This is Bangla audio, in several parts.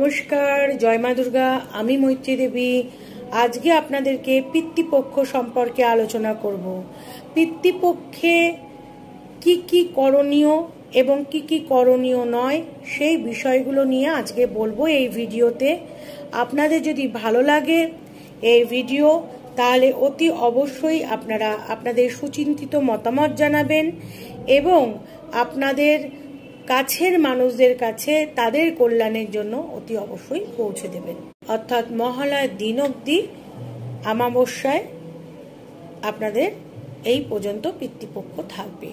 নমস্কার, জয় মা দুর্গা। আমি মৈত্রী দেবী। আজকে আপনাদেরকে পিতৃপক্ষ সম্পর্কে আলোচনা করব। পিতৃপক্ষে কি কি করণীয় এবং কি কি করণীয় নয় সেই বিষয়গুলো নিয়ে আজকে বলবো এই ভিডিওতে। আপনাদের যদি ভালো লাগে এই ভিডিও তাহলে অতি অবশ্যই আপনারা আপনাদের সুচিন্তিত মতামত জানাবেন এবং আপনাদের কাছের মানুষদের কাছে তাদের কল্যাণের জন্য অতি অবশ্যই পৌঁছে দেবেন। অর্থাৎ মহালয়ার দিন অবধি অমাবস্যায় আপনাদের এই পর্যন্ত পিতৃপক্ষ থাকবে।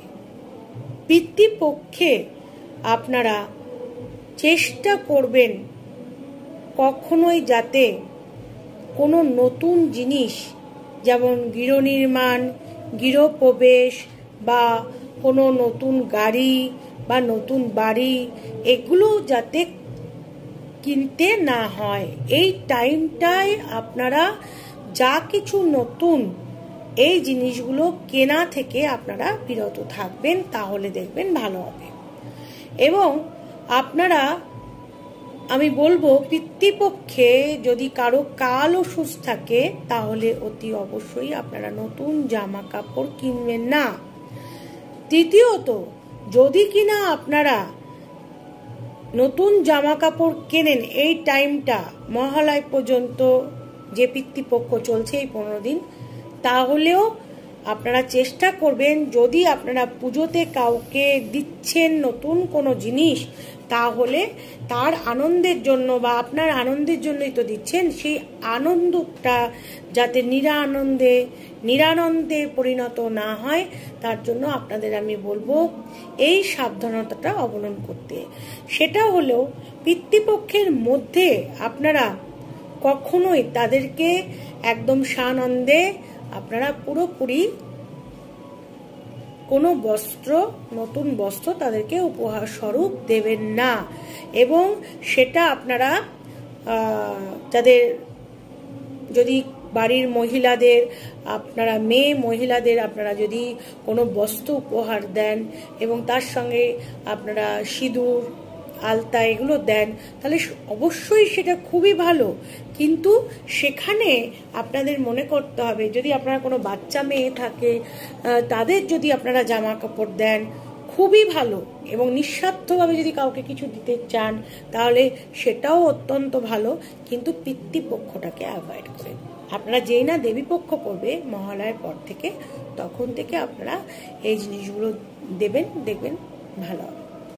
পিতৃপক্ষে আপনারা চেষ্টা করবেন কখনোই যাতে কোনো নতুন জিনিস যেমন গৃহ নির্মাণ, গৃহপ্রবেশ বা কোনো নতুন গাড়ি বা নতুন বাড়ি এগুলো যাতে কিনতে না হয়। এই টাইমটায় আপনারা যা কিছু নতুন এই জিনিসগুলো কেনা থেকে আপনারা বিরত থাকবেন, তাহলে দেখবেন ভালো হবে। এবং আপনারা আমি বলবো পিতৃপক্ষে যদি কারো কাল অসুখ থাকে তাহলে অতি অবশ্যই আপনারা নতুন জামা কাপড় কিনবেন না। তৃতীয়ত, যদি কিনা আপনারা নতুন জামা কাপড় কেনেন এই টাইমটা মহালয়া পর্যন্ত যে পিতৃপক্ষ চলছে এই 15 দিন, তাহলেও আপনারা চেষ্টা করবেন যদি আপনারা পুজোতে কাউকে দিচ্ছেন নতুন কোনো জিনিস তাহলে তার আনন্দের জন্য বা আপনার আনন্দের জন্যই তো দিচ্ছেন, সেই আনন্দটা যাতে নিরানন্দে পরিণত না হয় তার জন্য আপনাদের আমি বলবো এই সাবধানতাটা অবলম্বন করতে। সেটা হলো পিতৃপক্ষের মধ্যে আপনারা কখনোই তাদেরকে একদম সানন্দে আপনারা পুরোপুরি কোনো নতুন বস্ত্র তাদেরকে উপহার স্বরূপ দেবেন না। এবং সেটা আপনারা যাদের যদি বাড়ির মহিলাদের আপনারা মেয়ে মহিলাদের আপনারা যদি কোনো বস্ত্র উপহার দেন এবং তার সঙ্গে আপনারা সিঁদুর আলতা এগুলো দেন তাহলে অবশ্যই সেটা খুবই ভালো। কিন্তু সেখানে আপনাদের মনে করতে হবে যদি আপনারা কোনো বাচ্চা মেয়ে থাকে তাদের যদি আপনারা জামা কাপড় দেন খুবই ভালো, এবং নিঃস্বার্থভাবে যদি কাউকে কিছু দিতে চান তাহলে সেটাও অত্যন্ত ভালো, কিন্তু পিতৃপক্ষটাকে অ্যাভয়েড করেন। আপনারা যেই না দেবীপক্ষ করবে মহালয়ার পর থেকে তখন থেকে আপনারা এই জিনিসগুলো দেবেন, দেখবেন ভালো হবে।